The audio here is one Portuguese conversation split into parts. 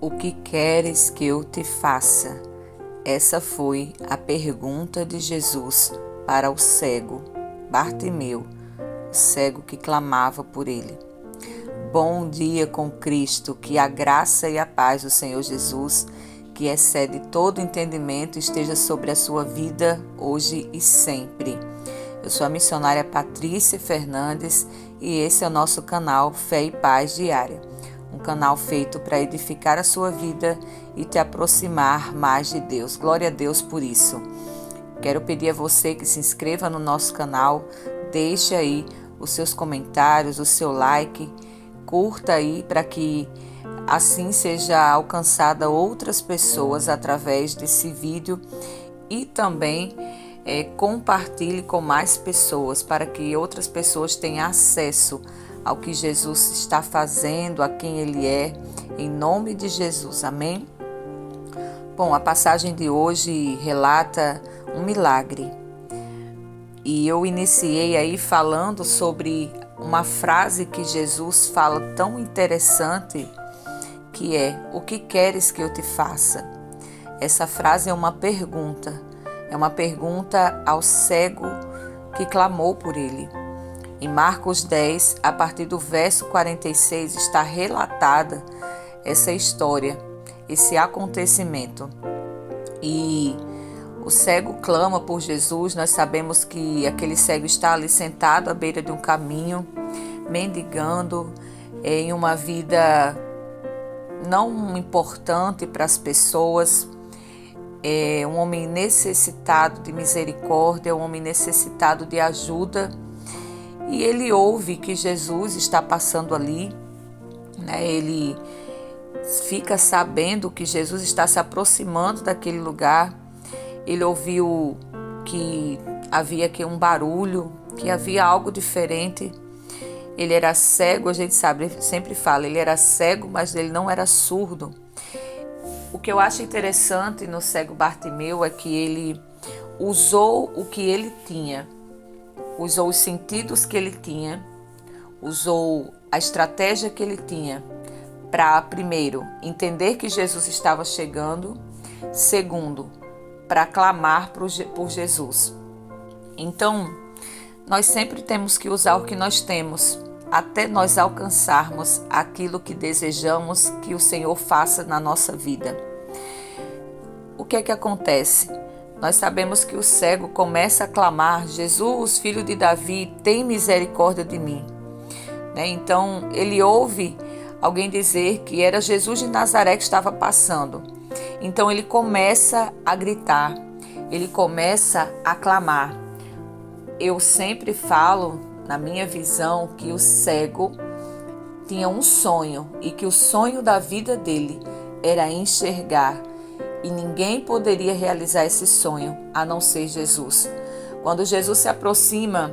O que queres que eu te faça? Essa foi a pergunta de Jesus para o cego Bartimeu, o cego que clamava por ele. Bom dia com Cristo, que a graça e a paz do Senhor Jesus, que excede todo entendimento, esteja sobre a sua vida hoje e sempre. Eu sou a missionária Patrícia Fernandes e esse é o nosso canal Fé e Paz Diária. Um canal feito para edificar a sua vida e te aproximar mais de Deus. Glória a Deus por isso. Quero pedir a você que se inscreva no nosso canal, deixe aí os seus comentários, o seu like, curta aí para que assim seja alcançada outras pessoas através desse vídeo e também compartilhe com mais pessoas para que outras pessoas tenham acesso ao que Jesus está fazendo, a quem Ele é, em nome de Jesus, amém? Bom, a passagem de hoje relata um milagre e eu iniciei aí falando sobre uma frase que Jesus fala tão interessante, que é: o que queres que eu te faça? Essa frase é uma pergunta ao cego que clamou por ele. Em Marcos 10, a partir do verso 46, está relatada essa história, esse acontecimento. E o cego clama por Jesus. Nós sabemos que aquele cego está ali sentado à beira de um caminho, mendigando em uma vida não importante para as pessoas. É um homem necessitado de misericórdia, um homem necessitado de ajuda. E ele ouve que Jesus está passando ali, né? Ele fica sabendo que Jesus está se aproximando daquele lugar. Ele ouviu que havia aqui um barulho, que havia algo diferente. Ele era cego, a gente sabe, sempre fala, ele era cego, mas ele não era surdo. O que eu acho interessante no cego Bartimeu é que ele usou o que ele tinha. Usou os sentidos que ele tinha, usou a estratégia que ele tinha para, primeiro, entender que Jesus estava chegando, segundo, para clamar por Jesus. Então, nós sempre temos que usar o que nós temos, até nós alcançarmos aquilo que desejamos que o Senhor faça na nossa vida. O que é que acontece? Nós sabemos que o cego começa a clamar: Jesus, filho de Davi, tem misericórdia de mim. Então, ele ouve alguém dizer que era Jesus de Nazaré que estava passando. Então, ele começa a gritar, ele começa a clamar. Eu sempre falo, na minha visão, que o cego tinha um sonho e que o sonho da vida dele era enxergar. E ninguém poderia realizar esse sonho a não ser Jesus. Quando Jesus se aproxima,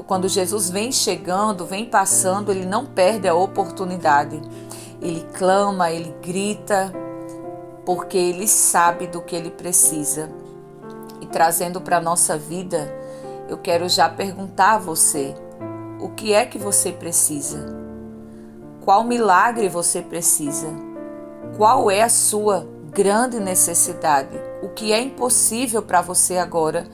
quando Jesus vem chegando, vem passando, ele não perde a oportunidade. Ele clama, ele grita, porque ele sabe do que ele precisa. E trazendo para a nossa vida, eu quero já perguntar a você: o que é que você precisa? Qual milagre você precisa? Qual é a sua grande necessidade? O que é impossível para você agora?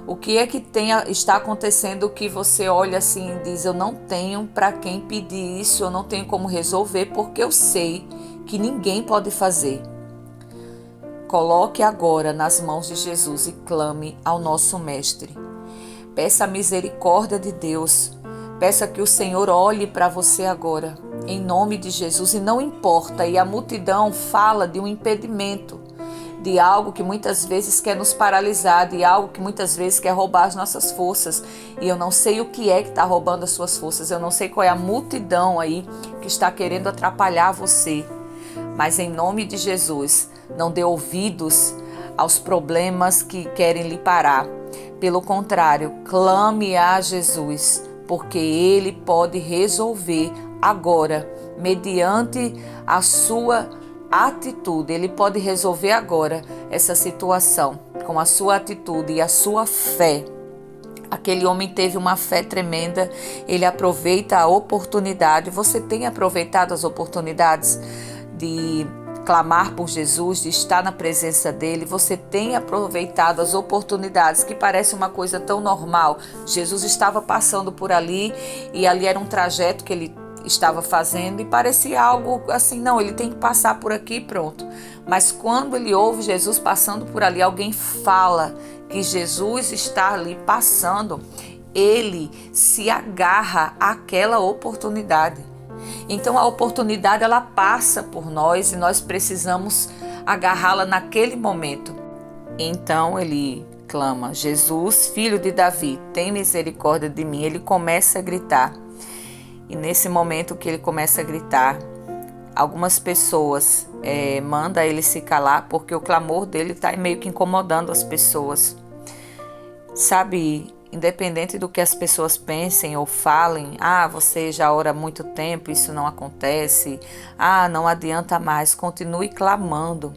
O que é que está acontecendo que você olha assim e diz: eu não tenho para quem pedir isso, eu não tenho como resolver, porque eu sei que ninguém pode fazer. Coloque agora nas mãos de Jesus e clame ao nosso Mestre. Peça a misericórdia de Deus. Peça que o Senhor olhe para você agora, em nome de Jesus. E não importa, e a multidão fala de um impedimento, de algo que muitas vezes quer nos paralisar, de algo que muitas vezes quer roubar as nossas forças. E eu não sei o que é que está roubando as suas forças, eu não sei qual é a multidão aí que está querendo atrapalhar você. Mas em nome de Jesus, não dê ouvidos aos problemas que querem lhe parar. Pelo contrário, clame a Jesus, porque Ele pode resolver agora, mediante a sua atitude. Ele pode resolver agora essa situação com a sua atitude e a sua fé. Aquele homem teve uma fé tremenda, ele aproveita a oportunidade. Você tem aproveitado as oportunidades de clamar por Jesus, de estar na presença dele, você tem aproveitado as oportunidades, que parece uma coisa tão normal. Jesus estava passando por ali e ali era um trajeto que ele estava fazendo e parecia algo assim, não, ele tem que passar por aqui e pronto. Mas quando ele ouve Jesus passando por ali, alguém fala que Jesus está ali passando, ele se agarra àquela oportunidade. Então a oportunidade ela passa por nós e nós precisamos agarrá-la naquele momento. Então ele clama: Jesus, filho de Davi, tem misericórdia de mim. Ele começa a gritar. E nesse momento que ele começa a gritar, algumas pessoas mandam ele se calar, porque o clamor dele está meio que incomodando as pessoas. Sabe, independente do que as pessoas pensem ou falem, você já ora há muito tempo, isso não acontece, não adianta mais, continue clamando.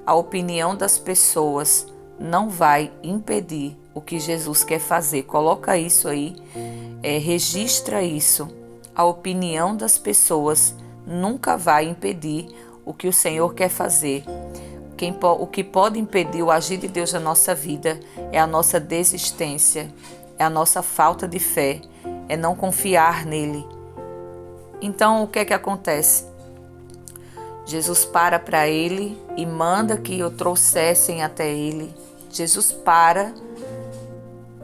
A opinião das pessoas não vai impedir o que Jesus quer fazer. Coloca isso aí, registra isso. A opinião das pessoas nunca vai impedir o que o Senhor quer fazer. O que pode impedir o agir de Deus na nossa vida é a nossa desistência, é a nossa falta de fé, é não confiar nele. Então, o que é que acontece? Jesus para ele e manda que o trouxessem até ele. Jesus para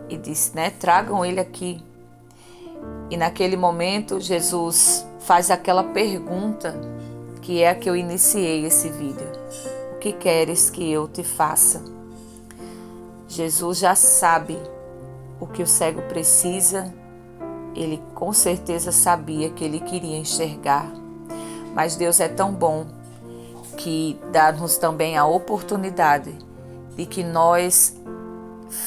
e diz, tragam ele aqui. E naquele momento, Jesus faz aquela pergunta que é a que eu iniciei esse vídeo. O que queres que eu te faça? Jesus já sabe o que o cego precisa. Ele com certeza sabia que ele queria enxergar. Mas Deus é tão bom que dá-nos também a oportunidade de que nós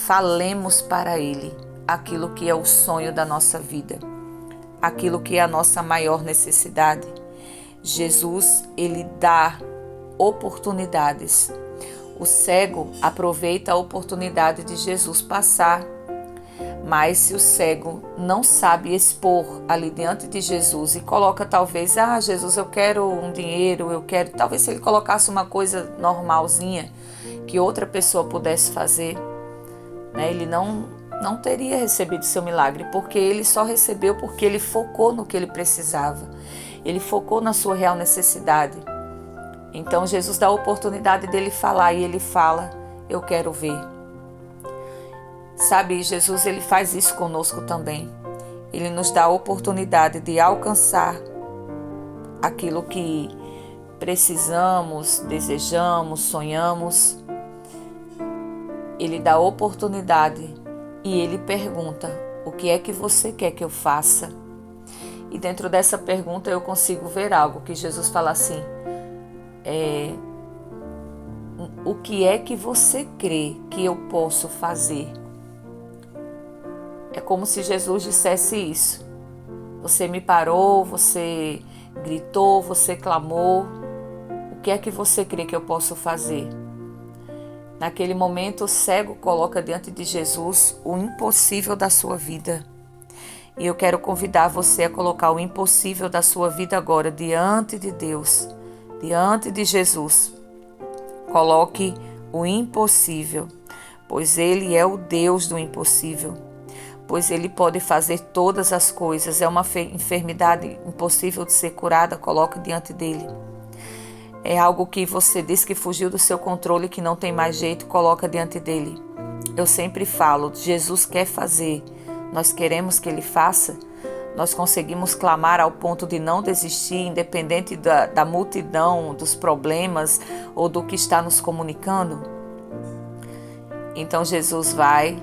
falemos para Ele aquilo que é o sonho da nossa vida, aquilo que é a nossa maior necessidade. Jesus, ele dá oportunidades. O cego aproveita a oportunidade de Jesus passar, mas se o cego não sabe expor ali diante de Jesus e coloca talvez, Jesus, eu quero um dinheiro, talvez se ele colocasse uma coisa normalzinha que outra pessoa pudesse fazer, ele não teria recebido seu milagre, porque ele só recebeu porque ele focou no que ele precisava, ele focou na sua real necessidade. Então Jesus dá a oportunidade dele falar e ele fala, eu quero ver. Sabe, Jesus ele faz isso conosco também. Ele nos dá a oportunidade de alcançar aquilo que precisamos, desejamos, sonhamos. Ele dá a oportunidade e ele pergunta, o que é que você quer que eu faça? E dentro dessa pergunta eu consigo ver algo que Jesus fala assim, o que é que você crê que eu posso fazer? É como se Jesus dissesse isso. Você me parou, você gritou, você clamou. O que é que você crê que eu posso fazer? Naquele momento, o cego coloca diante de Jesus o impossível da sua vida. E eu quero convidar você a colocar o impossível da sua vida agora diante de Deus, diante de Jesus. Coloque o impossível, pois Ele é o Deus do impossível. Pois Ele pode fazer todas as coisas. É uma enfermidade impossível de ser curada, coloque diante dEle. É algo que você diz que fugiu do seu controle, que não tem mais jeito, coloca diante dEle. Eu sempre falo, Jesus quer fazer, nós queremos que Ele faça. Nós conseguimos clamar ao ponto de não desistir, independente da multidão, dos problemas ou do que está nos comunicando. Então Jesus vai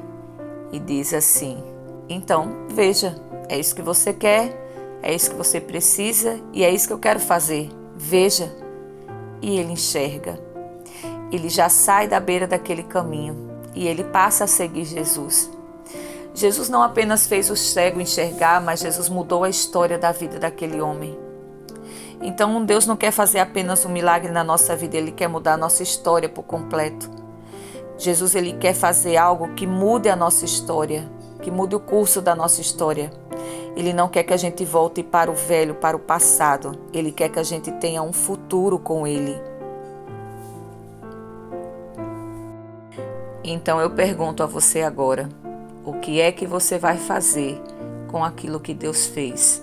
e diz assim, então veja, é isso que você quer, é isso que você precisa e é isso que eu quero fazer, veja. E ele enxerga, ele já sai da beira daquele caminho e ele passa a seguir Jesus. Jesus não apenas fez o cego enxergar, mas Jesus mudou a história da vida daquele homem. Então Deus não quer fazer apenas um milagre na nossa vida, Ele quer mudar a nossa história por completo. Jesus ele quer fazer algo que mude a nossa história, que mude o curso da nossa história. Ele não quer que a gente volte para o velho, para o passado. Ele quer que a gente tenha um futuro com Ele. Então eu pergunto a você agora, o que é que você vai fazer com aquilo que Deus fez?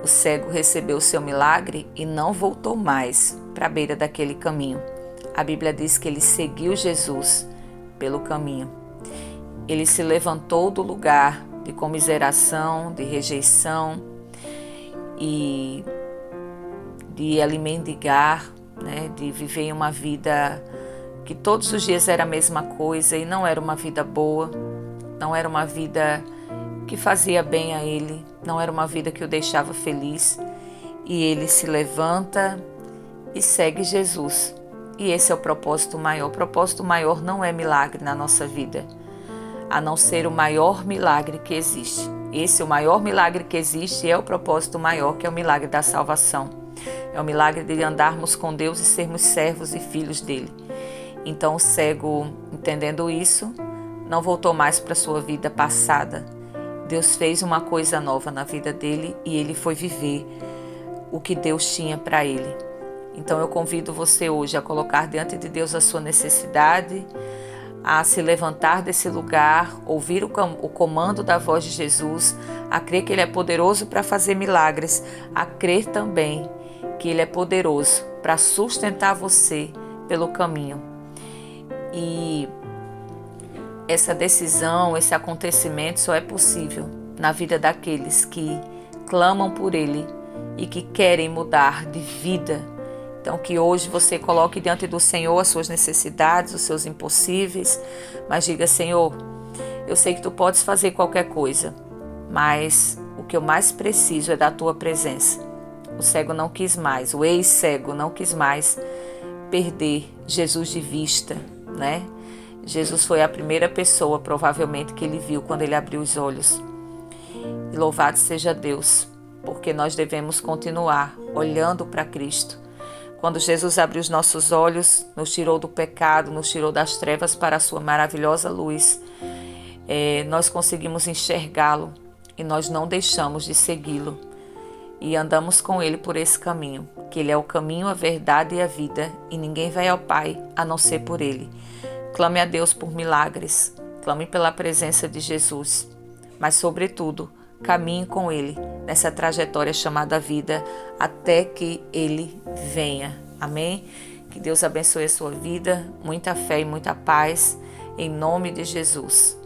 O cego recebeu o seu milagre e não voltou mais para a beira daquele caminho. A Bíblia diz que ele seguiu Jesus pelo caminho. Ele se levantou do lugar de comiseração, de rejeição e de ali mendigar, né, de viver em uma vida que todos os dias era a mesma coisa e não era uma vida boa, não era uma vida que fazia bem a ele, não era uma vida que o deixava feliz. E ele se levanta e segue Jesus. E esse é o propósito maior. O propósito maior não é milagre na nossa vida, a não ser o maior milagre que existe. Esse, o maior milagre que existe, é o propósito maior, que é o milagre da salvação. É o milagre de andarmos com Deus e sermos servos e filhos dele. Então o cego, entendendo isso, não voltou mais para a sua vida passada. Deus fez uma coisa nova na vida dele e ele foi viver o que Deus tinha para ele. Então eu convido você hoje a colocar diante de Deus a sua necessidade, a se levantar desse lugar, ouvir o comando da voz de Jesus, a crer que Ele é poderoso para fazer milagres, a crer também que Ele é poderoso para sustentar você pelo caminho. E essa decisão, esse acontecimento só é possível na vida daqueles que clamam por Ele e que querem mudar de vida. Então que hoje você coloque diante do Senhor as suas necessidades, os seus impossíveis, mas diga: Senhor, eu sei que Tu podes fazer qualquer coisa, mas o que eu mais preciso é da Tua presença. O cego não quis mais, o ex-cego não quis mais perder Jesus de vista, né? Jesus foi a primeira pessoa, provavelmente, que ele viu quando ele abriu os olhos. E louvado seja Deus, porque nós devemos continuar olhando para Cristo. Quando Jesus abriu os nossos olhos, nos tirou do pecado, nos tirou das trevas para a sua maravilhosa luz, nós conseguimos enxergá-lo e nós não deixamos de segui-lo. E andamos com Ele por esse caminho, que Ele é o caminho, a verdade e a vida, e ninguém vai ao Pai a não ser por Ele. Clame a Deus por milagres, clame pela presença de Jesus, mas sobretudo, caminhe com Ele nessa trajetória chamada vida até que Ele venha. Amém? Que Deus abençoe a sua vida, muita fé e muita paz, em nome de Jesus.